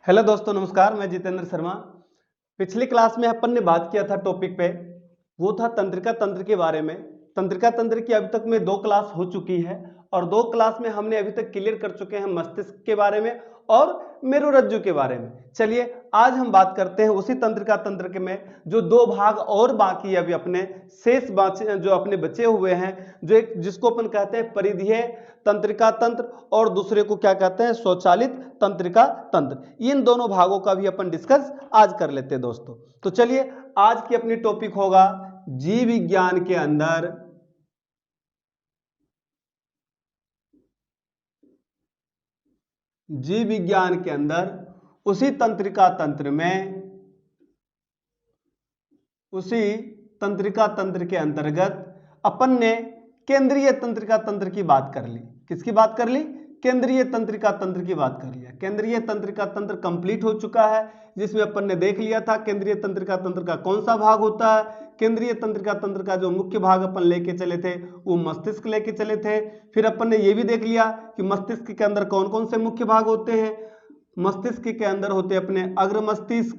Hello दोस्तों, नमस्कार। मैं जितेंद्र शर्मा। पिछली क्लास में अपन ने बात किया था टॉपिक पे, वो था तंत्रिका तंत्र के बारे में। तंत्रिका तंत्र की अभी तक में 2 क्लास हो चुकी है और 2 क्लास में हमने अभी तक क्लियर कर चुके हैं मस्तिष्क के बारे में और मेरुरज्जु के बारे में। चलिए आज हम बात करते हैं उसी तंत्रिका तंत्र के में जो 2 भाग और बाकी है अभी अपने शेष जो अपने बचे हुए हैं, जो एक जिसको अपन कहते हैं परिधीय तंत्रिका तंत्र और दूसरे को क्या कहते हैं स्वचालित तंत्रिका तंत्र। इन दोनों भागों का भी अपन डिस्कस आज कर लेते हैं दोस्तों। तो चलिए आज की अपनी टॉपिक होगा जीव विज्ञान के अंदर उसी तंत्रिका तंत्र में उसी तंत्रिका तंत्र के अंतर्गत अपन ने केंद्रीय तंत्रिका तंत्र की बात कर ली। किसकी बात कर ली? केंद्रीय तंत्रिका तंत्र की बात कर लिया। केंद्रीय तंत्रिका तंत्र कंप्लीट हो चुका है, जिसमें अपन ने देख लिया था केंद्रीय तंत्रिका तंत्र का कौन सा भाग होता है। केंद्रीय तंत्रिका तंत्र का जो मुख्य भाग अपन लेके चले थे वो मस्तिष्क लेके चले थे। फिर अपन ने ये भी देख लिया कि मस्तिष्क के अंदर कौन कौन से मुख्य भाग होते हैं। मस्तिष्क के अंदर होते अपने अग्र मस्तिष्क,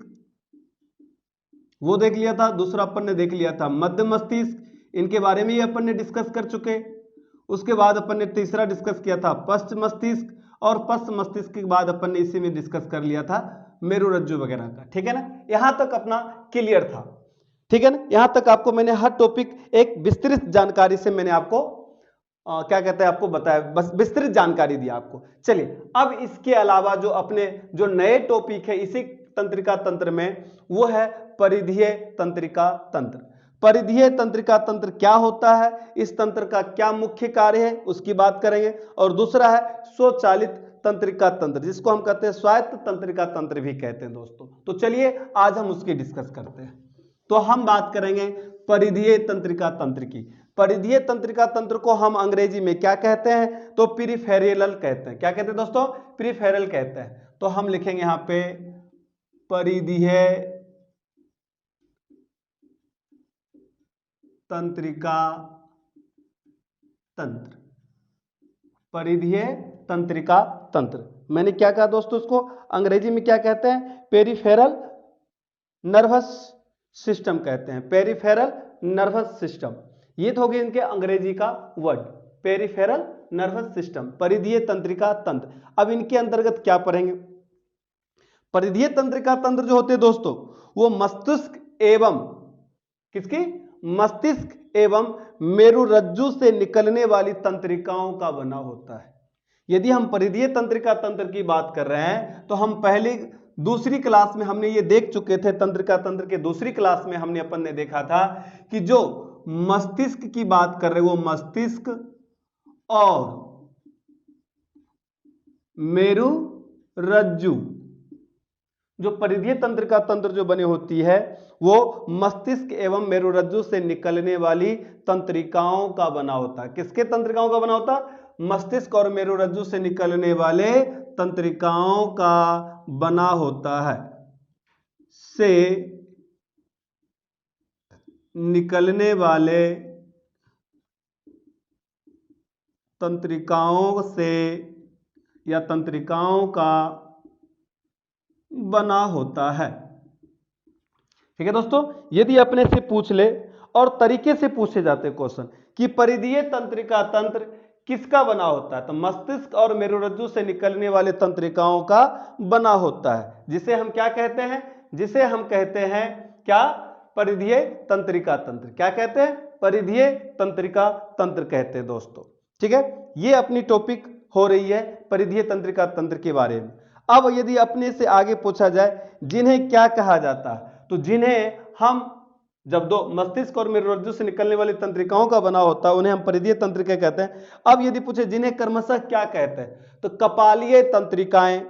वो देख लिया था। दूसरा अपन ने देख लिया था मध्य मस्तिष्क, इनके बारे में ही अपन ने डिस्कस कर चुके। उसके बाद अपन ने तीसरा डिस्कस किया था पश्च मस्तिष्क और पश्च मस्तिष्क के बाद अपन ने इसी में डिस्कस कर लिया था मेरुरज्जु वगैरह का। ठीक है ना, यहां तक अपना क्लियर था। ठीक है ना, यहां तक आपको मैंने हर टॉपिक एक विस्तृत जानकारी से मैंने आपको क्या कहते हैं आपको बताया, बस विस्तृत जानकारी दी आपको। चलिए अब इसके अलावा जो अपने जो नए टॉपिक है इसी तंत्रिका तंत्र में, वो है परिधीय तंत्रिका तंत्र। परिधीय तंत्रिका तंत्र क्या होता है, इस तंत्र का क्या मुख्य कार्य है उसकी बात करेंगे। और दूसरा है स्वचालित तंत्रिका तंत्र, जिसको हम कहते हैं स्वायत्त तंत्रिका तंत्र भी कहते हैं दोस्तों। तो चलिए आज हम उसकी डिस्कस करते हैं। तो हम बात करेंगे परिधीय तंत्रिका तंत्र की। परिधीय तंत्रिका तंत्र को हम अंग्रेजी में क्या कहते हैं? तो पेरिफेरल कहते हैं। क्या कहते हैं दोस्तों? पेरिफेरल कहते हैं। तो हम लिखेंगे यहां पे परिधीय तंत्रिका तंत्र। परिधीय तंत्रिका तंत्र मैंने क्या कहा दोस्तों, उसको अंग्रेजी में क्या कहते हैं? पेरिफेरल नर्वस सिस्टम कहते हैं। पेरिफेरल नर्वस सिस्टम, ये तो हो गए इनके अंग्रेजी का वर्ड, पेरिफेरल नर्वस सिस्टम, परिधीय तंत्रिका तंत्र। अब इनके अंतर्गत क्या पढ़ेंगे? परिधीय तंत्रिका तंत्र जो होते हैं दोस्तों, वो मस्तिष्क एवं किसकी? मस्तिष्क एवं मेरुरज्जु से निकलने वाली तंत्रिकाओं का बना होता है। यदि हम परिधीय तंत्रिका तंत्र की बात कर रहे हैं तो हम पहले दूसरी क्लास में हमने ये देख चुके थे। तंत्रिका तंत्र के दूसरी क्लास में हमने अपन ने देखा था कि जो मस्तिष्क की बात कर रहे वो मस्तिष्क और मेरुरज्जु, जो परिधीय तंत्रिका तंत्र जो बनी होती है वो मस्तिष्क एवं मेरुरज्जु से निकलने वाली तंत्रिकाओं का बना होता है। किसके तंत्रिकाओं का बना होता है? मस्तिष्क और मेरुरज्जु से निकलने वाले तंत्रिकाओं का बना होता है। से निकलने वाले तंत्रिकाओं से या तंत्रिकाओं का बना होता है। ठीक है दोस्तों, यदि अपने से पूछ ले और तरीके से पूछे जाते क्वेश्चन कि परिधीय तंत्रिका तंत्र किसका बना होता है, तो मस्तिष्क और मेरुरज्जु से निकलने वाले तंत्रिकाओं का बना होता है, जिसे हम क्या कहते हैं? जिसे हम कहते हैं क्या? परिधीय तंत्रिका तंत्र। क्या कहते हैं? परिधीय तंत्रिका तंत्र कहते हैं दोस्तों। ठीक है, ये अपनी टॉपिक हो रही है परिधीय तंत्रिका तंत्र के बारे में। अब यदि अपने से आगे पूछा जाए जिन्हें क्या कहा जाता है, तो जिन्हें हम जब दो मस्तिष्क और मेरुरज्जु से निकलने वाली तंत्रिकाओं का बना होता है उन्हें हम परिधीय तंत्रिका कहते हैं। अब यदि पूछे जिन्हें क्रमशः क्या कहते हैं, तो कपालीय तंत्रिकाएं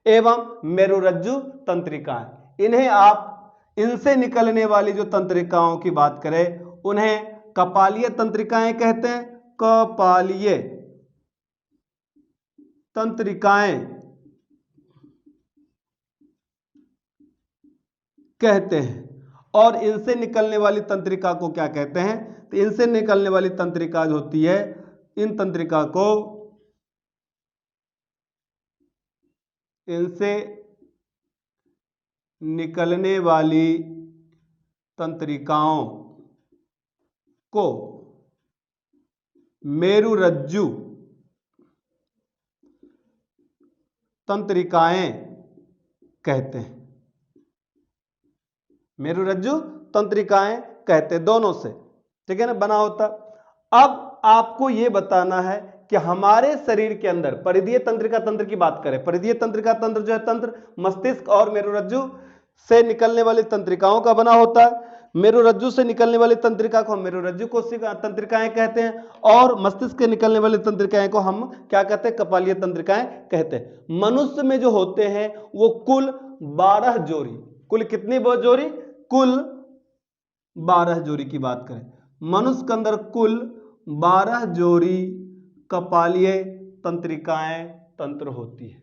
एवं मेरुरज्जु तंत्रिकाएं। इन्हें आप इनसे निकलने वाली जो तंत्रिकाओं की बात करें उन्हें कपालीय तंत्रिकाएं कहते हैं। कपालीय तंत्रिकाएं कहते हैं। और इनसे निकलने वाली तंत्रिका को क्या कहते हैं? तो इनसे निकलने वाली तंत्रिका जो होती है, इन तंत्रिका को इनसे निकलने वाली तंत्रिकाओं को मेरुरज्जु तंत्रिकाएं कहते हैं। मेरुरज्जु तंत्रिकाएं कहते हैं, दोनों से, ठीक है ना, बना होता। अब आपको यह बताना है कि हमारे शरीर के अंदर परिधीय तंत्रिका तंत्र की बात करें, परिधीय तंत्रिका तंत्र जो है तंत्र मस्तिष्क और मेरुरज्जु से निकलने वाली तंत्रिकाओं का बना होता है। मेरुरज्जु से निकलने वाली तंत्रिका को हम मेरुरज्जु कोशिका तंत्रिकाएं कहते हैं और मस्तिष्क से निकलने वाली तंत्रिकाएं को हम क्या कहते हैं, कपालीय तंत्रिकाएं कहते हैं। मनुष्य में जो होते हैं वो कुल 12 जोड़ी, कुल कितनी जोड़ी, कुल 12 जोड़ी की बात करें, मनुष्य के अंदर कुल 12 जोड़ी कपालीय तंत्रिकाएं तंत्र होती है,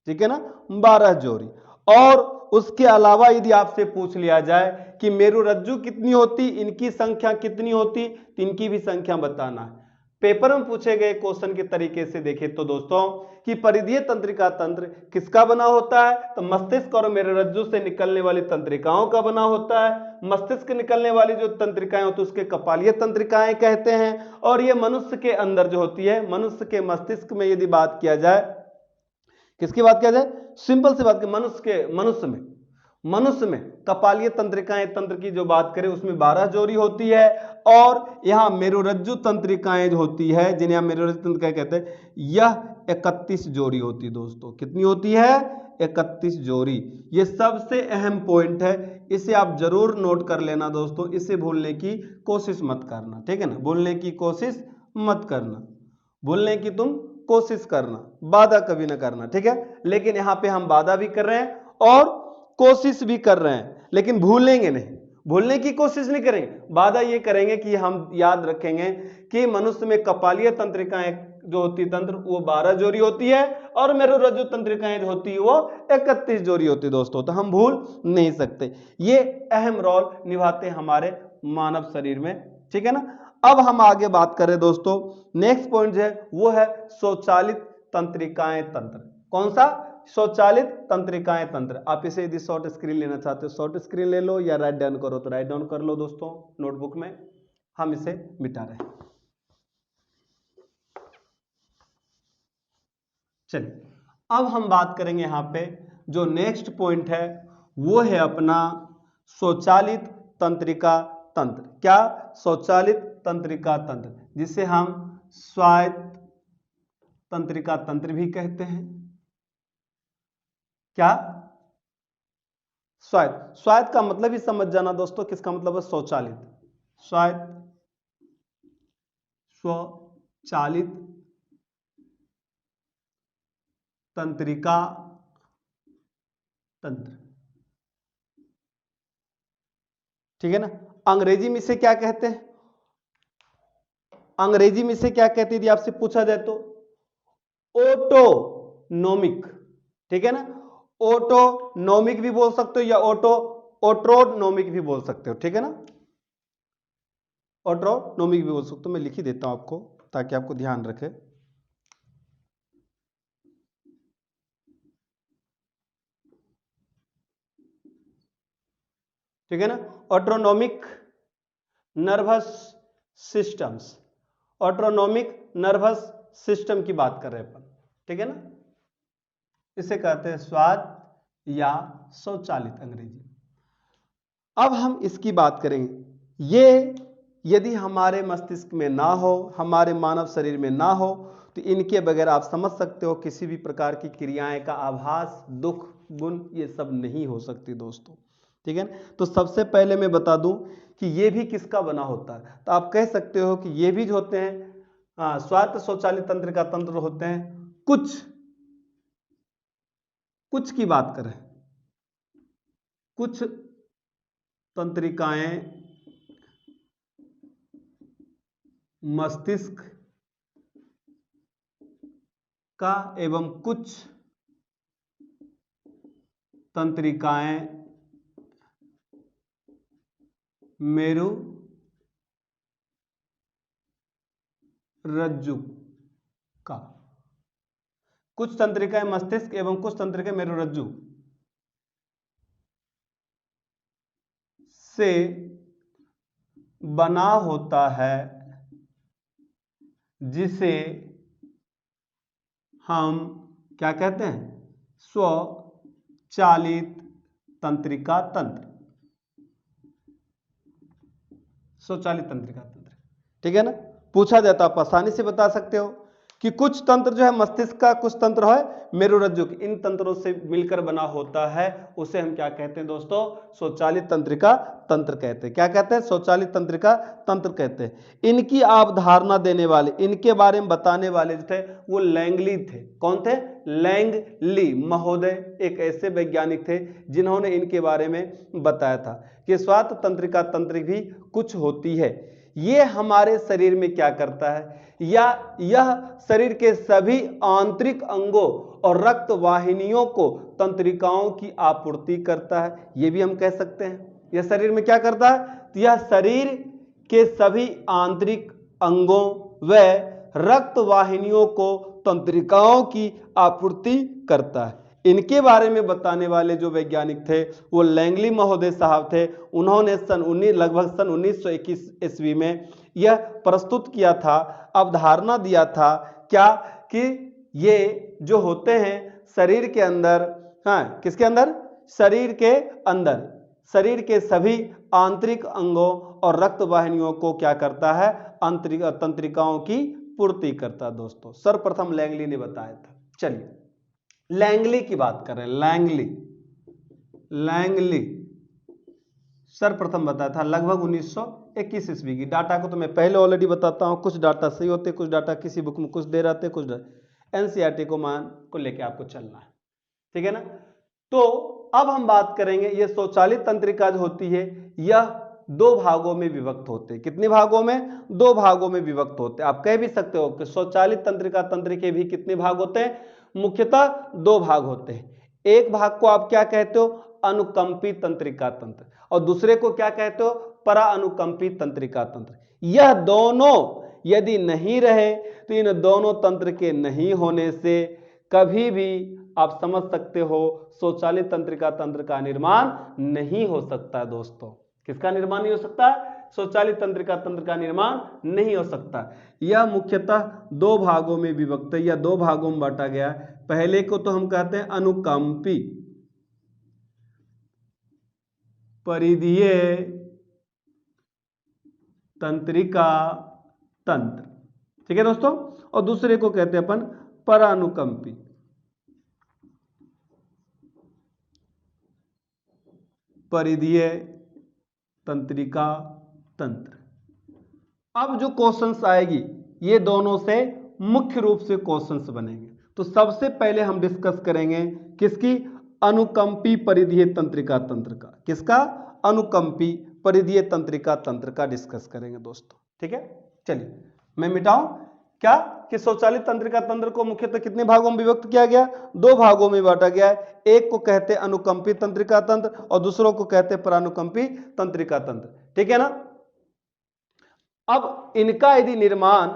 ठीक है ना, 12 जोड़ी। और उसके अलावा यदि आपसे पूछ लिया जाए कि मेरुरज्जु कितनी होती, इनकी संख्या कितनी होती, तो इनकी भी संख्या बताना है। पेपर में पूछे गए क्वेश्चन के तरीके से देखें तो दोस्तों कि परिधीय तंत्रिका तंत्र किसका बना होता है, तो मस्तिष्क और मेरुरज्जु से निकलने वाली तंत्रिकाओं का बना होता है। मस्तिष्क से निकलने वाली जो तंत्रिकाएं होती है उसके कपालीय तंत्रिकाएं कहते हैं। और ये मनुष्य के अंदर जो होती है, मनुष्य के मस्तिष्क में यदि बात किया जाए, किसकी बात किया जाए, सिंपल सी बात, मनुष्य में कपालीय तंत्रिकाएं तंत्र की जो बात करें उसमें 12 जोड़ी होती है। और यहां मेरुरज्जु तंत्रिकाएं जो होती है, जिन्हें हम मेरुरज्जु तंत्रिकाएं कहते हैं, यह 31 जोड़ी होती है दोस्तों। कितनी होती है, 31 जोड़ी। ये सबसे अहम पॉइंट है, इसे आप जरूर नोट कर लेना दोस्तों, इसे भूलने की कोशिश मत करना, ठीक है ना, भूलने की कोशिश मत करना, भूलने की तुम कोशिश करना, वादा कभी ना करना, ठीक है। लेकिन यहां पे हम वादा भी कर रहे हैं और कोशिश भी कर रहे हैं, लेकिन भूलेंगे नहीं, भूलने की कोशिश नहीं करेंगे, वादा ये करेंगे कि हम याद रखेंगे कि मनुष्य में कपालीय तंत्रिकाएं जो होती तंत्र वो 12 जोड़ी होती है और मेरुरज्जु तंत्रिकाएं जो होती है वो 31 जोड़ी होती है दोस्तों, तो हम भूल नहीं सकते। ये अहम रोल निभाते हैं हमारे मानव शरीर में, ठीक है ना। अब हम आगे बात करें दोस्तों, नेक्स्ट पॉइंट जो है वो है स्वचालित तंत्रिकाएं तंत्र। कौन सा, स्वचालित तंत्रिकाएं तंत्र। आप इसे यदि शॉर्ट स्क्रीन लेना चाहते हो शॉर्ट स्क्रीन ले लो, या राइट डाउन करो तो राइट डाउन कर लो दोस्तों नोटबुक में, हम इसे मिटा रहे हैं। चलिए अब हम बात करेंगे यहां पे जो नेक्स्ट पॉइंट है वो है अपना स्वचालित तंत्रिका तंत्र। क्या, स्वचालित तंत्रिका तंत्र, जिसे हम स्वायत्त तंत्रिका तंत्र भी कहते हैं। क्या, स्वायत्त, स्वायत्त का मतलब ही समझ जाना दोस्तों, किसका मतलब है, स्वचालित, स्वायत्त, स्वचालित तंत्रिका तंत्र, ठीक है ना। अंग्रेजी में इसे क्या कहते हैं, अंग्रेजी में इसे क्या कहते हैं यदि आपसे पूछा जाए तो ऑटोनोमिक, ठीक है ना, ऑटोनोमिक भी बोल सकते हो या ऑट्रोनोमिक भी बोल सकते हो, ठीक है ना, ऑट्रोनोमिक भी बोल सकते हो। मैं लिख ही देता हूं आपको ताकि आपको ध्यान रखे। ठीक है ना, autonomic nervous systems, autonomic nervous system की बात कर रहे हैं अपन, ठीक है ना, इसे कहते हैं स्वायत्त या स्वचालित अंग्रेजी। अब हम इसकी बात करेंगे, ये यदि हमारे मस्तिष्क में ना हो, हमारे मानव शरीर में ना हो, तो इनके बगैर आप समझ सकते हो किसी भी प्रकार की क्रियाएं का आभास, दुख, गुण ये सब नहीं हो सकती दोस्तों, ठीक है ना। तो सबसे पहले मैं बता दूं कि ये भी किसका बना होता है, तो आप कह सकते हो कि ये भी जो होते हैं स्वायत्त स्वचालित तंत्र का तंत्र होते हैं। कुछ की बात करें, कुछ तंत्रिकाएं मस्तिष्क का एवं कुछ तंत्रिकाएं मेरुरज्जु का, कुछ तंत्रिकाएं मस्तिष्क एवं कुछ तंत्रिकाएं मेरुरज्जु, से बना होता है जिसे हम क्या कहते हैं? स्वचालित तंत्रिका तंत्र। स्वचालित तंत्रिका तंत्र, ठीक है ना। पूछा जाता आप आसानी से बता सकते हो कि कुछ तंत्र जो है मस्तिष्क का, कुछ तंत्र है मेरुरज्जु, इन तंत्रों से मिलकर बना होता है, उसे हम क्या कहते हैं दोस्तों? स्वचालित तंत्रिका तंत्र कहते हैं। क्या कहते हैं? स्वचालित तंत्रिका तंत्र कहते हैं। इनकी अवधारणा देने वाले, इनके बारे में बताने वाले जो थे वो लैंगली थे। कौन थे? लैंगली महोदय एक ऐसे वैज्ञानिक थे जिन्होंने इनके बारे में बताया था कि स्वायत्त तंत्रिका तंत्र भी कुछ होती है। ये हमारे शरीर में क्या करता है, या यह शरीर के सभी आंतरिक अंगों और रक्त वाहिनियों को तंत्रिकाओं की आपूर्ति करता है। यह भी हम कह सकते हैं। यह शरीर में क्या करता है? तो यह शरीर के सभी आंतरिक अंगों व रक्त वाहिनियों को तंत्रिकाओं की आपूर्ति करता है। इनके बारे में बताने वाले जो वैज्ञानिक थे वो लैंगली महोदय साहब थे। उन्होंने लगभग सन 1921 ईस्वी में यह प्रस्तुत किया था, अवधारणा दिया था क्या कि ये जो होते हैं शरीर के अंदर, हाँ किसके अंदर? शरीर के अंदर, शरीर के सभी आंतरिक अंगों और रक्त वाहिनियों को क्या करता है? तंत्रिकाओं की पूर्ति करता है। दोस्तों सर्वप्रथम लैंगली ने बताया था। चलिए लैंगली की बात कर रहे हैं। लैंगली सर्वप्रथम बताया था लगभग 1921 ईस्वी की। डाटा को तो मैं पहले ऑलरेडी बताता हूं, कुछ डाटा सही होते, कुछ डाटा किसी बुक में कुछ दे रहते, कुछ एनसीईआरटी को मान को लेके आपको चलना है, ठीक है ना। तो अब हम बात करेंगे, ये स्वचालित तंत्रिका जो होती है यह दो भागों में विभक्त होते हैं। कितने भागों में? दो भागों में विभक्त होते हैं। आप कह भी सकते हो कि स्वचालित तंत्रिका तंत्र के भी कितने भाग होते हैं? मुख्यतः दो भाग होते हैं। एक भाग को आप क्या कहते हो? अनुकंपी तंत्रिका तंत्र, और दूसरे को क्या कहते हो? परा अनुकंपी तंत्रिका तंत्र। यह दोनों यदि नहीं रहे तो इन दोनों तंत्र के नहीं होने से कभी भी आप समझ सकते हो स्वचालित तंत्रिका तंत्र का निर्माण नहीं हो सकता। दोस्तों किसका निर्माण नहीं हो सकता? स्वचालित तंत्रिका तंत्र का निर्माण नहीं हो सकता। यह मुख्यतः दो भागों में विभक्त है, या दो भागों में बांटा गया है। पहले को तो हम कहते हैं अनुकंपी परिधीय तंत्रिका तंत्र, ठीक है दोस्तों, और दूसरे को कहते हैं अपन परानुकंपी परिधीय तंत्रिका तंत्र। अब जो क्वेश्चंस आएगी ये दोनों से मुख्य रूप से क्वेश्चंस बनेंगे। तो सबसे पहले हम डिस्कस करेंगे किसकी? अनुकंपी परिधीय तंत्रिका तंत्र का। किसका? अनुकंपी परिधीय तंत्रिका तंत्र का डिस्कस करेंगे दोस्तों, ठीक है। चलिए मैं मिटाऊं क्या कि स्वचालित तंत्रिका तंत्र को मुख्यतः कितने भागों में विभक्त किया गया? दो भागों में बांटा गया है। एक को कहते हैं अनुकंपी तंत्रिका तंत्र और दूसरों को कहते हैं परानुकंपी तंत्रिका तंत्र, ठीक है ना। अब इनका यदि निर्माण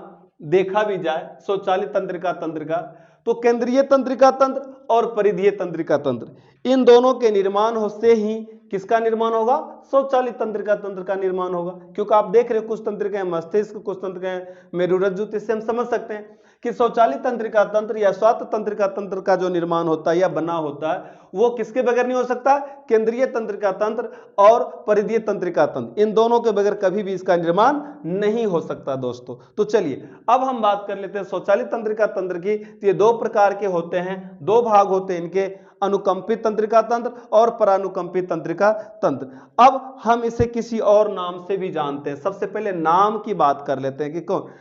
देखा भी जाए स्वचालित तंत्रिका तंत्र का, तो केंद्रीय तंत्रिका तंत्र और परिधीय तंत्रिका तंत्र, इन दोनों के निर्माण हो से ही किसका निर्माण होगा? स्वचालित तंत्रिका तंत्र का निर्माण होगा। क्योंकि आप देख रहे हो कुछ तंत्रिका है मस्तिष्क, कुछ तंत्रिका है मेरुरज्जु, इससे हम समझ सकते हैं कि स्वचालित तंत्रिका तंत्र या स्वायत्त तंत्रिका तंत्र का जो निर्माण होता है या बना होता है वो किसके बगैर नहीं हो सकता? केंद्रीय तंत्रिका तंत्र और परिधीय तंत्रिका तंत्र, इन दोनों के बगैर कभी भी इसका निर्माण नहीं हो सकता दोस्तों। तो चलिए अब हम बात कर लेते हैं स्वचालित तंत्रिका तंत्र की। तो ये दो प्रकार के होते हैं, दो भाग होते हैं इनके, अनुकंपित तंत्रिका तंत्र और परानुकंपित तंत्रिका तंत्र। अब हम इसे किसी और नाम से भी जानते हैं। सबसे पहले नाम की बात कर लेते हैं कि कौन?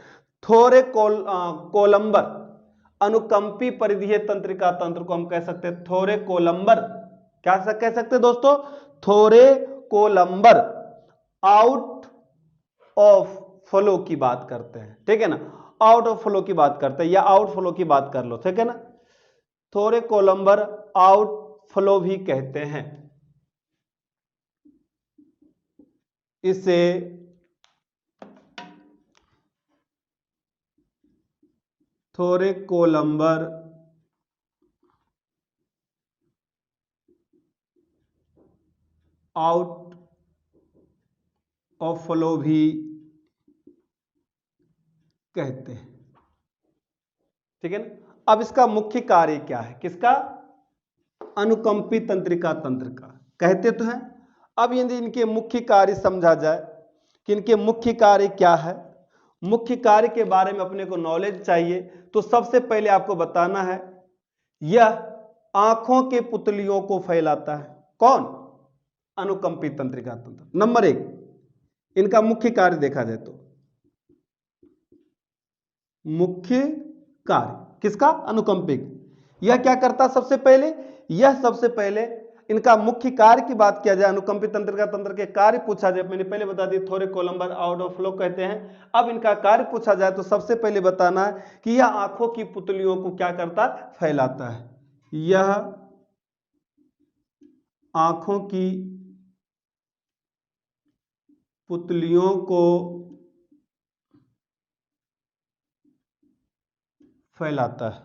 कोलंबर अनुकंपी परिधीय तंत्रिका तंत्र को हम कह सकते हैं थोरेकोलंबर। क्या कह सकते हैं दोस्तों? थोरेकोलंबर आउट ऑफ फ्लो की बात करते हैं, ठीक है ना। आउट ऑफ फ्लो की बात करते हैं या आउट फ्लो की बात कर लो, ठीक है ना। थोरेकोलंबर आउट फ्लो भी कहते हैं इसे। थोरेकोलंबर आउट ऑफ फ्लो भी कहते हैं। ठीक है ना। अब इसका मुख्य कार्य क्या है, किसका, अनुकंपी तंत्रिका तंत्र का, कहते तो हैं। अब यदि इनके मुख्य कार्य समझा जाए कि इनके मुख्य कार्य क्या है, मुख्य कार्य के बारे में अपने को नॉलेज चाहिए, तो सबसे पहले आपको बताना है यह आंखों के पुतलियों को फैलाता है। कौन, अनुकंपी तंत्रिका तंत्र। नंबर एक, इनका मुख्य कार्य देखा जाए तो मुख्य कार्य किसका, अनुकंपिक, यह क्या करता, सबसे पहले यह सबसे पहले इनका मुख्य कार्य की बात किया जाए, अनुकंपी तंत्रिका तंत्र के कार्य पूछा जाए, मैंने पहले बता दिया थोरिकोलम्बर आउट ऑफ फ्लो कहते हैं। अब इनका कार्य पूछा जाए तो सबसे पहले बताना है कि यह आंखों की पुतलियों को क्या करता, फैलाता है। यह आंखों की पुतलियों को फैलाता है।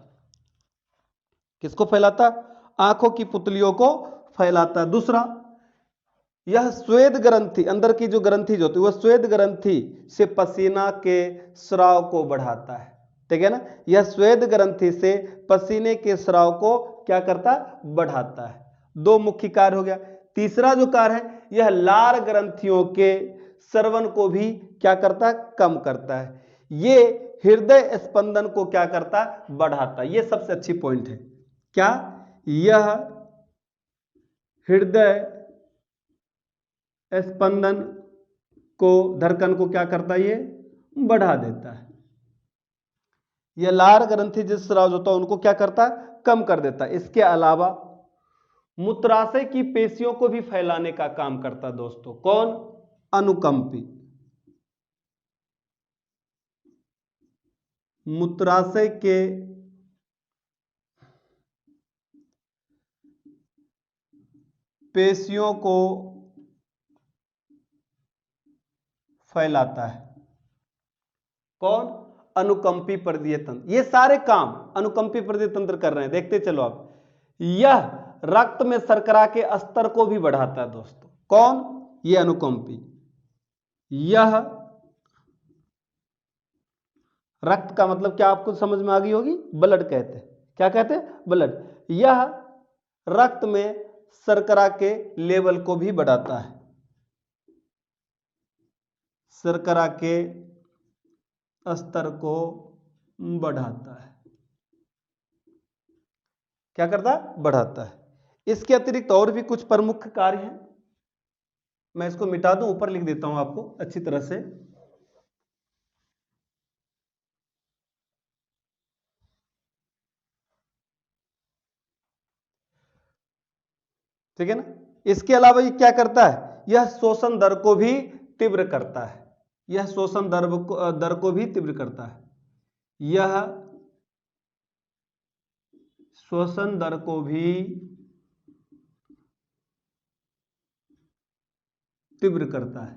किसको फैलाता, आंखों की पुतलियों को फैलाता है। दूसरा, यह श्वेत ग्रंथि, अंदर की जो ग्रंथि जो होती है वह श्वेत ग्रंथि से पसीना के स्राव को बढ़ाता है। ठीक है ना, यह श्वेत ग्रंथि से पसीने के स्राव को क्या करता है, बढ़ाता है। दो मुख्य कार्य हो गया। तीसरा जो कार्य है, यह लार ग्रंथियों के स्रवण को भी क्या करता है, कम करता है। ये हृदय स्पंदन को क्या करता है, बढ़ाता है। ये सबसे अच्छी पॉइंट है, क्या, यह हृदय स्पंदन को, धड़कन को क्या करता है, ये बढ़ा देता है। यह लार ग्रंथि जिस स्राव होता है उनको क्या करता है, कम कर देता है। इसके अलावा मूत्राशय की पेशियों को भी फैलाने का काम करता है दोस्तों। कौन, अनुकंपी। मूत्राशय के पेशियों को फैलाता है। कौन, अनुकंपी परिधीय तंत्र। ये सारे काम अनुकंपी परिधीय तंत्र कर रहे हैं, देखते चलो आप। यह रक्त में शर्करा के स्तर को भी बढ़ाता है दोस्तों। कौन, ये अनुकंपी। यह रक्त का मतलब क्या आपको समझ में आ गई होगी, ब्लड कहते हैं। क्या कहते हैं, ब्लड। यह रक्त में शर्करा के लेवल को भी बढ़ाता है, शर्करा के स्तर को बढ़ाता है। क्या करता है, बढ़ाता है। इसके अतिरिक्त और भी कुछ प्रमुख कार्य हैं, मैं इसको मिटा दूं, ऊपर लिख देता हूं आपको अच्छी तरह से। ठीक है ना। इसके अलावा ये क्या करता है, यह शोषण दर को भी तीव्र करता है। यह शोषण दर को भी तीव्र करता है। यह शोषण दर को भी तीव्र करता है,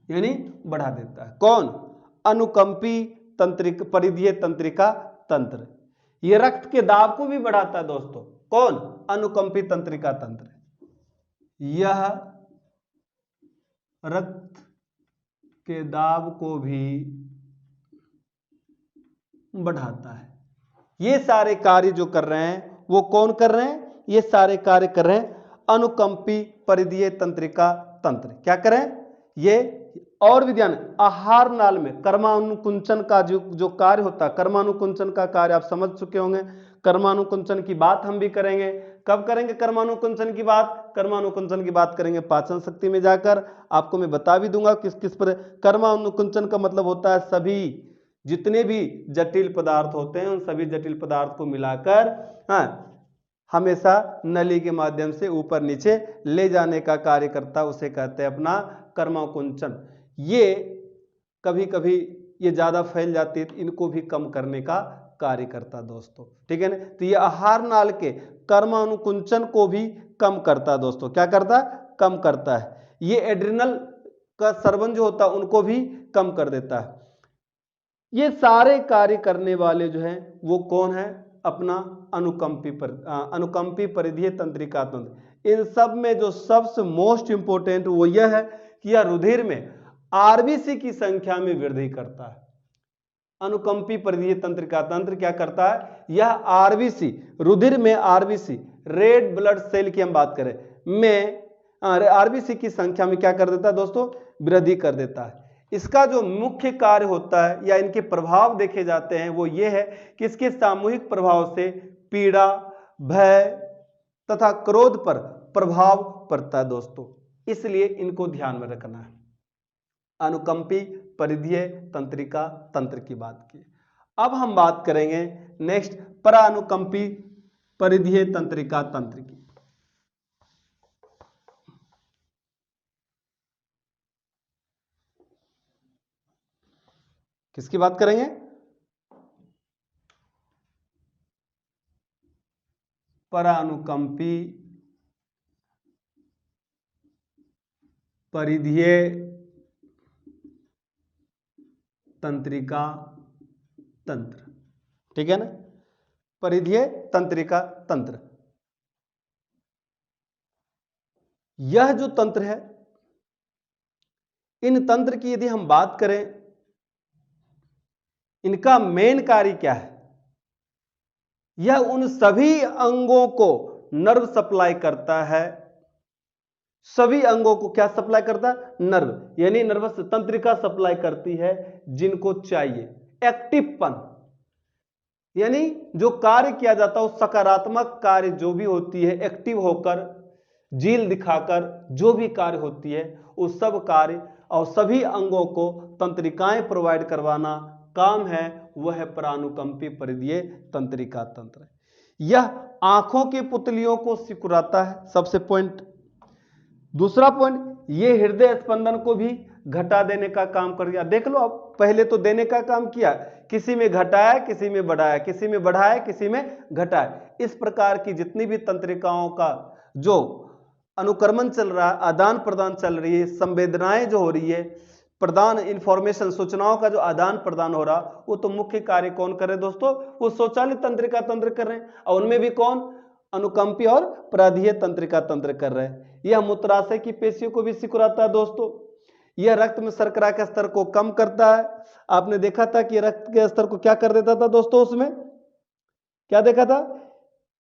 यानी बढ़ा देता है। कौन, अनुकंपी तंत्रिक परिधीय तंत्रिका तंत्र। यह रक्त के दाब को भी बढ़ाता है दोस्तों। कौन, अनुकंपी तंत्रिका तंत्र। यह रक्त के दाब को भी बढ़ाता है। ये सारे कार्य जो कर रहे हैं वो कौन कर रहे हैं, ये सारे कार्य कर रहे हैं अनुकंपी परिधीय तंत्रिका तंत्र। क्या करें, ये और भी ध्यान, आहार नाल में कर्मानुकुंचन का जो कार्य होता है, कर्मानुकुंचन का कार्य आप समझ चुके होंगे। कर्मानुकुंचन की बात हम भी करेंगे। कब करेंगे कर्मानुकुंचन की बात, कर्मानुकुंचन की बात करेंगे पाचन शक्ति में जाकर। आपको मैं बता भी दूंगा किस किस पर। कर्मानुकुंचन का मतलब होता है सभी जितने भी जटिल पदार्थ होते हैं उन सभी जटिल पदार्थ को मिलाकर हमेशा नली के माध्यम से ऊपर नीचे ले जाने का कार्य करता, उसे कहते हैं अपना कर्माकुंचन। ये कभी कभी ये ज्यादा फैल जाती है, इनको भी कम करने का कार्य करता दोस्तों। ठीक है ना। तो ये आहार नाल के कर्मानुकुंचन को भी कम करता दोस्तों। क्या करता, कम करता है। ये एड्रिनल का स्रवण जो होता है उनको भी कम कर देता है। ये सारे कार्य करने वाले जो हैं वो कौन है, अपना अनुकंपी परिधीय तंत्रिका तंत्र। इन सब में जो सबसे मोस्ट इंपोर्टेंट वो यह है कि यह रुधिर में आरबीसी की संख्या में वृद्धि करता है। अनुकंपी परिधीय तंत्रिका तंत्र क्या करता है, यह आरबीसी, रुधिर में आरबीसी, रेड ब्लड सेल की हम बात करें में आरबीसी की संख्या में क्या कर देता है दोस्तों, वृद्धि कर देता है। इसका जो मुख्य कार्य होता है या इनके प्रभाव देखे जाते हैं वो ये है कि इसके सामूहिक प्रभाव से पीड़ा, भय तथा क्रोध पर प्रभाव पड़ता है दोस्तों, इसलिए इनको ध्यान में रखना है। अनुकंपी परिधीय तंत्रिका तंत्र की बात की। अब हम बात करेंगे नेक्स्ट परानुकंपी परिधीय तंत्रिका तंत्र की। किसकी बात करेंगे, परानुकंपी परिधीय तंत्रिका तंत्र, ठीक है ना, परिधीय तंत्रिका तंत्र। यह जो तंत्र है, इन तंत्र की यदि हम बात करें, इनका मेन कार्य क्या है, यह उन सभी अंगों को नर्व सप्लाई करता है। सभी अंगों को क्या सप्लाई करता है, नर्व, यानी नर्वस तंत्रिका सप्लाई करती है जिनको चाहिए एक्टिवपन, यानी जो कार्य किया जाता है वो सकारात्मक कार्य जो भी होती है, एक्टिव होकर, जील दिखाकर जो भी कार्य होती है, उस सब कार्य और सभी अंगों को तंत्रिकाएं प्रोवाइड करवाना काम है, वह है परानुकंपी परिधीय तंत्रिका तंत्र। यह आंखों की पुतलियों को सिकुड़ाता है, सबसे पॉइंट। दूसरा पॉइंट, ये हृदय स्पंदन को भी घटा देने का काम कर दिया। देख लो, अब पहले तो देने का काम किया, किसी में घटाया, किसी में बढ़ाया, किसी में बढ़ाया, किसी में घटाया। इस प्रकार की जितनी भी तंत्रिकाओं का जो अनुक्रमण चल रहा है, आदान प्रदान चल रही है, संवेदनाएं जो हो रही है, प्रदान इंफॉर्मेशन, सूचनाओं का जो आदान प्रदान हो रहा, वो तो मुख्य कार्य कौन कर रहे दोस्तों, वो स्वचालित तंत्रिका तंत्र कर रहे हैं। और उनमें भी कौन, अनुकंपी और परिधीय तंत्रिका तंत्र कर रहे हैं। यह मूत्राशय की पेशियों को भी सिकुड़ाता है दोस्तों। यह रक्त में शर्करा के स्तर को कम करता है। आपने देखा था कि रक्त के स्तर को क्या कर देता था दोस्तों, उसमें क्या देखा था,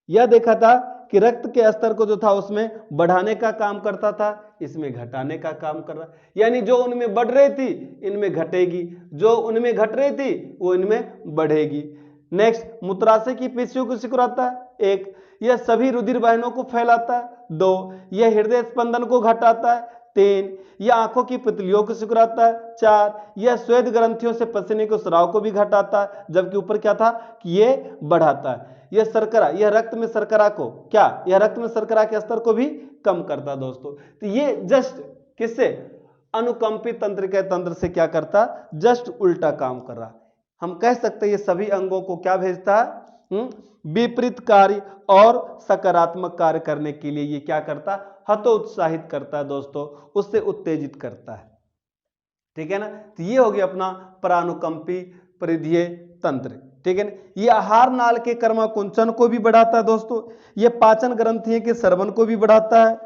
यह देखा था कि रक्त के स्तर को जो था उसमें बढ़ाने का काम करता था, इसमें घटाने का काम कर रहा, यानी जो उनमें बढ़ रही थी इनमें घटेगी, जो उनमें घट रही थी वो इनमें बढ़ेगी। नेक्स्ट, मूत्राशय की पेशियों को सिकुड़ाता है, एक। यह सभी रुधिर वाहिनियों को फैलाता है, 2। यह हृदय स्पंदन को घटाता है, 3। यह आंखों की पुतलियों को सिकुड़ाता है, 4। यह श्वेत ग्रंथियों से पसीने के स्राव को भी घटाता है, जबकि ऊपर क्या था कि यह बढ़ाता है। यह शर्करा, यह रक्त में शर्करा को क्या, यह रक्त में शर्करा के स्तर को भी कम करता है दोस्तों। तो ये जस्ट किससे, अनुकंपी तंत्रिका तंत्र से क्या करता, जस्ट उल्टा काम कर रहा। हम कह सकते हैं ये सभी अंगों को क्या भेजता है, विपरीत कार्य और सकारात्मक कार्य करने के लिए ये क्या करता, हतोत्साहित करता है दोस्तों, उससे उत्तेजित करता है, ठीक है ना। तो ये हो गया अपना परानुकंपी परिधीय तंत्र, ठीक है ना। ये आहार नाल के कर्माकुंचन को भी बढ़ाता है दोस्तों, ये पाचन ग्रंथियों के स्रवण को भी बढ़ाता है।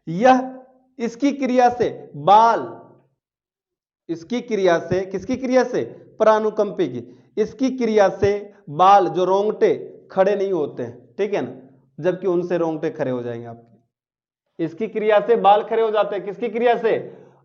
यह इसकी क्रिया से बाल, इसकी क्रिया से, किसकी क्रिया से, परानुकंपी की, इसकी क्रिया से बाल जो रोंगटे खड़े नहीं होते हैं, ठीक है ना, जबकि उनसे रोंगटे खड़े हो जाएंगे आपके। इसकी क्रिया से बाल खड़े हो जाते हैं, किसकी क्रिया से,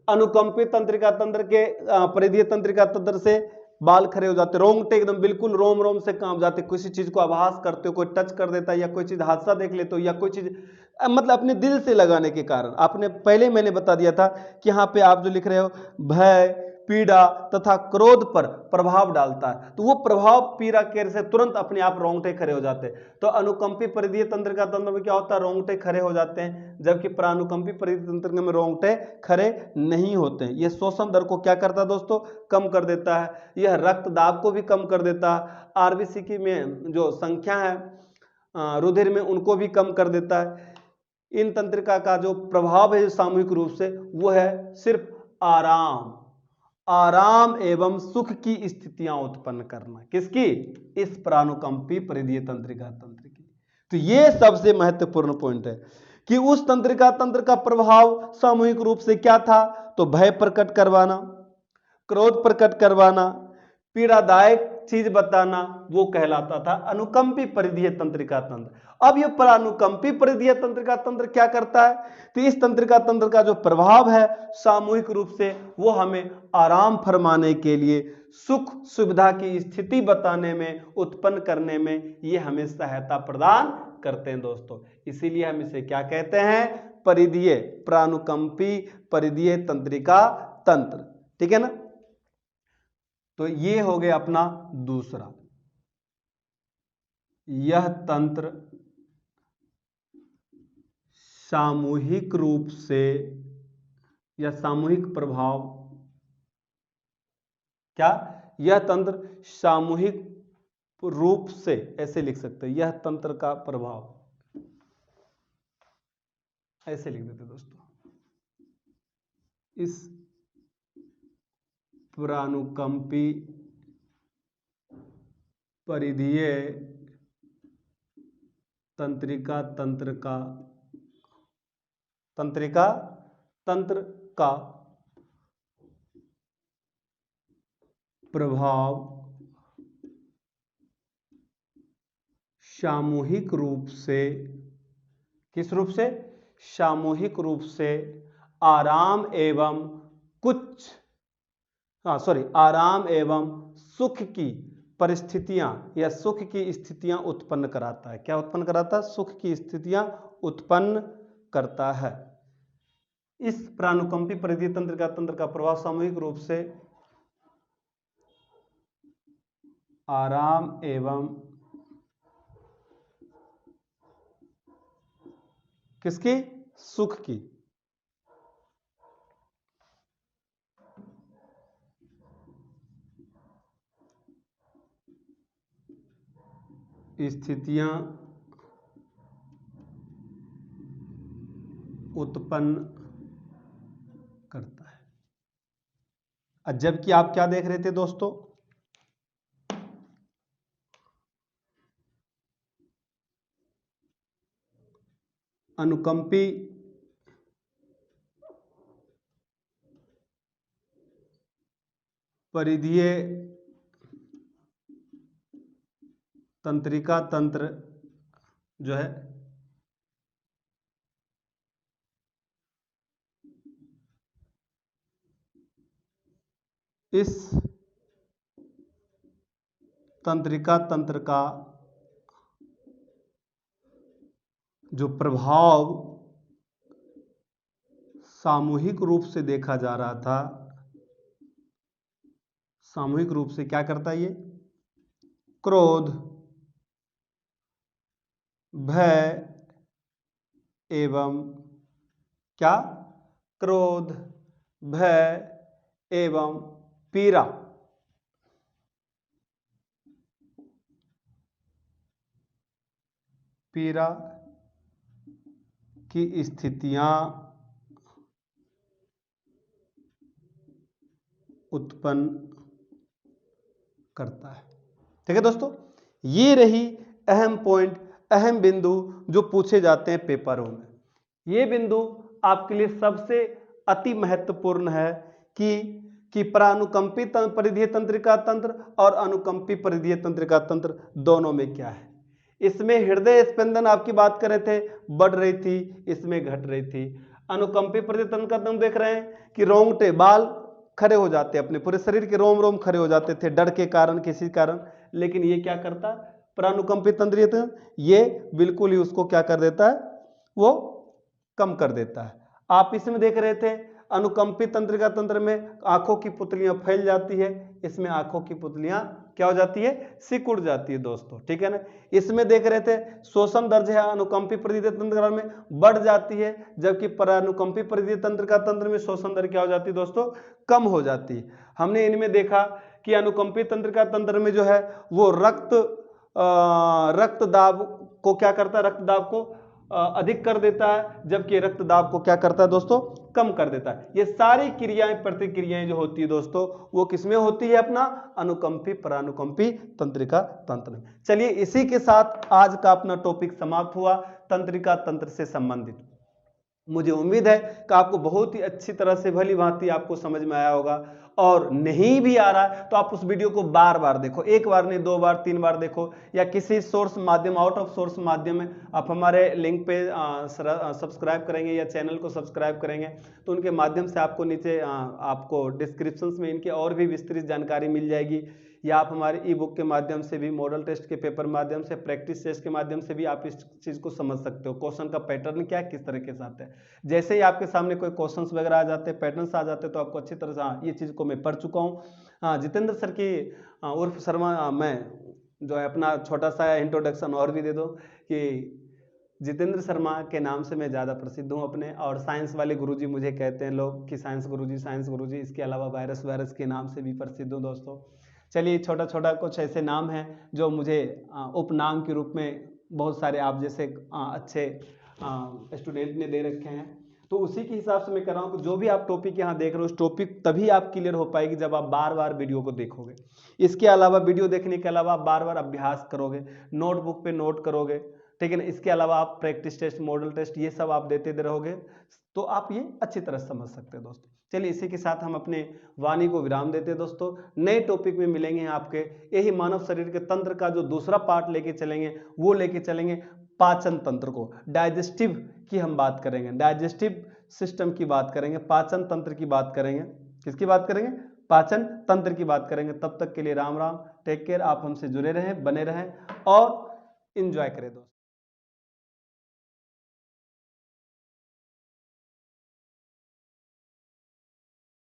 अनुकंपी तंत्रिका तंत्र के परिधीय तंत्रिका तंत्र से बाल खड़े हो जाते, रोंगटे एकदम बिल्कुल रोम रोम से कांप जाते। किसी चीज को आभास करते हो, कोई टच कर देता है या कोई चीज हादसा देख लेते हो या कोई चीज मतलब अपने दिल से लगाने के कारण, आपने पहले मैंने बता दिया था कि यहाँ पे आप जो लिख रहे हो भय, पीड़ा तथा क्रोध पर प्रभाव डालता है, तो वो प्रभाव पीड़ा के से तुरंत अपने आप रोंगटे खड़े हो जाते हैं। तो अनुकंपी परिधीय तंत्रिका तंत्र में क्या होता है, रोंगटे खड़े हो जाते हैं, जबकि परानुकंपी परिधीय तंत्र में रोंगटे खड़े नहीं होते हैं। यह श्वसन दर को क्या करता है दोस्तों, कम कर देता है। यह रक्त दाब को भी कम कर देता है। आरबीसी की में जो संख्या है रुधिर में, उनको भी कम कर देता है। इन तंत्रिका का जो प्रभाव है सामूहिक रूप से, वो है सिर्फ आराम, आराम एवं सुख की स्थितियां उत्पन्न करना, किसकी, इस परानुकंपी परिधीय तंत्रिका तंत्र की। तो ये सबसे महत्वपूर्ण पॉइंट है कि उस तंत्रिका तंत्र का प्रभाव सामूहिक रूप से क्या था, तो भय प्रकट करवाना, क्रोध प्रकट करवाना, पीड़ादायक चीज बताना, वो कहलाता था अनुकंपी परिधीय तंत्रिका तंत्र। अब ये प्रानुकंपी परिधीय तंत्रिका तंत्र क्या करता है, तो इस तंत्रिका तंत्र का जो प्रभाव है सामूहिक रूप से वो हमें आराम फरमाने के लिए, सुख सुविधा की स्थिति बताने में, उत्पन्न करने में ये हमें सहायता प्रदान करते हैं दोस्तों। इसीलिए हम इसे क्या कहते हैं, परिधीय, प्रानुकंपी परिधीय तंत्रिका तंत्र। ठीक है ना। तो ये हो गया अपना दूसरा। यह तंत्र सामूहिक रूप से या सामूहिक प्रभाव, क्या, यह तंत्र सामूहिक रूप से, ऐसे लिख सकते हैं, यह तंत्र का प्रभाव, ऐसे लिख देते दोस्तों, इस प्रानुकंपी परिधीय तंत्रिका तंत्र का प्रभाव सामूहिक रूप से, किस रूप से, सामूहिक रूप से आराम एवं आराम एवं सुख की परिस्थितियां या सुख की स्थितियां उत्पन्न कराता है। क्या उत्पन्न कराता है, सुख की स्थितियां उत्पन्न करता है। इस प्रानुकंपी परिधीय तंत्रिका तंत्र का प्रभाव सामूहिक रूप से आराम एवं किसकी, सुख की स्थितियां उत्पन्न करता है। जबकि आप क्या देख रहे थे दोस्तों, अनुकंपी परिधीय तंत्रिका तंत्र जो है इस तंत्रिका तंत्र का जो प्रभाव सामूहिक रूप से देखा जा रहा था, सामूहिक रूप से क्या करता है ये, क्रोध, भय एवं क्या, क्रोध, भय एवं पीड़ा की स्थितियां उत्पन्न करता है। ठीक है दोस्तों, ये रही अहम पॉइंट, अहम बिंदु जो पूछे जाते हैं पेपरों में। ये बिंदु आपके लिए सबसे अति महत्वपूर्ण है कि प्रानुकंपी परिधीय तंत्रिका तंत्र और अनुकंपी परिधीय तंत्रिका तंत्र दोनों में क्या है। इसमें हृदय स्पंदन आपकी बात कर रहे थे बढ़ रही थी, इसमें घट रही थी। अनुकंपी परिधीय तंत्र का देख रहे हैं कि रोंगटे, बाल खड़े हो जाते, अपने पूरे शरीर के रोम रोम खड़े हो जाते थे डर के कारण, किसी कारण। लेकिन ये क्या करता, प्रानुकंपी तंत्रिय तंत्र ये बिल्कुल ही उसको क्या कर देता है, वो कम कर देता है। आप इसमें देख रहे थे अनुकंपी तंत्रिका तंत्र में आंखों की पुतलियां फैल जाती है, इसमें आंखों की पुतलियां क्या हो जाती है, सिकुड़ जाती है दोस्तों। ठीक है ना। इसमें देख रहे थे श्वसन दर है अनुकंपी परिधीय तंत्र में बढ़ जाती है, जबकि प्रानुकंपी परिधीय तंत्रिका तंत्र में श्वसन दर क्या हो जाती है दोस्तों, कम हो जाती है। हमने इनमें देखा कि अनुकंपी तंत्रिका तंत्र में जो है वो रक्त दाब को क्या करता है, रक्त दाब को अधिक कर देता है, जबकि रक्त दाब को क्या करता है दोस्तों, कम कर देता है। ये सारी क्रियाएं प्रतिक्रियाएं जो होती है दोस्तों वो किसमें होती है, अपना अनुकंपी प्रानुकंपी तंत्रिका तंत्र में। चलिए इसी के साथ आज का अपना टॉपिक समाप्त हुआ, तंत्रिका तंत्र से संबंधित। मुझे उम्मीद है कि आपको बहुत ही अच्छी तरह से भली भांति आपको समझ में आया होगा, और नहीं भी आ रहा है तो आप उस वीडियो को बार बार देखो, एक बार नहीं 2 बार 3 बार देखो, या किसी सोर्स माध्यम, आउट ऑफ सोर्स माध्यम में आप हमारे लिंक पे सब्सक्राइब करेंगे या चैनल को सब्सक्राइब करेंगे तो उनके माध्यम से आपको नीचे आपको डिस्क्रिप्शंस में इनकी और भी विस्तृत जानकारी मिल जाएगी, या आप हमारे ई बुक के माध्यम से भी, मॉडल टेस्ट के पेपर माध्यम से, प्रैक्टिस टेस्ट के माध्यम से भी आप इस चीज़ को समझ सकते हो, क्वेश्चन का पैटर्न क्या है, किस तरीके से आता है। जैसे ही आपके सामने कोई क्वेश्चंस वगैरह आ जाते हैं, पैटर्न्स आ जाते हैं, तो आपको अच्छी तरह से हाँ ये चीज़ को मैं पढ़ चुका हूँ। हाँ, जितेंद्र सर की उर्फ शर्मा, मैं जो है अपना छोटा सा इंट्रोडक्शन और भी दे दो कि जितेंद्र शर्मा के नाम से मैं ज़्यादा प्रसिद्ध हूँ अपने, और साइंस वाले गुरुजी मुझे कहते हैं लोग कि साइंस गुरुजी। इसके अलावा वायरस के नाम से भी प्रसिद्ध हूँ दोस्तों। चलिए, छोटा छोटा कुछ ऐसे नाम हैं जो मुझे उपनाम के रूप में बहुत सारे आप जैसे अच्छे स्टूडेंट ने दे रखे हैं। तो उसी के हिसाब से मैं कर रहा हूँ कि जो भी आप टॉपिक यहाँ देख रहे हो, उस टॉपिक तभी आप क्लियर हो पाएगी जब आप बार बार वीडियो को देखोगे। इसके अलावा वीडियो देखने के अलावा आप बार बार अभ्यास करोगे, नोटबुक पे नोट करोगे, ठीक है ना। इसके अलावा आप प्रैक्टिस टेस्ट, मॉडल टेस्ट, ये सब आप देते रहोगे तो आप ये अच्छी तरह समझ सकते हैं दोस्तों। चलिए, इसी के साथ हम अपने वाणी को विराम देते हैं दोस्तों। नए टॉपिक में मिलेंगे आपके, यही मानव शरीर के तंत्र का जो दूसरा पार्ट लेके चलेंगे, वो लेके चलेंगे पाचन तंत्र को, डाइजेस्टिव की हम बात करेंगे, डाइजेस्टिव सिस्टम की बात करेंगे, पाचन तंत्र की बात करेंगे। किसकी बात करेंगे? पाचन तंत्र की बात करेंगे। तब तक के लिए राम राम, टेक केयर। आप हमसे जुड़े रहें, बने रहें और इंजॉय करें दोस्तों।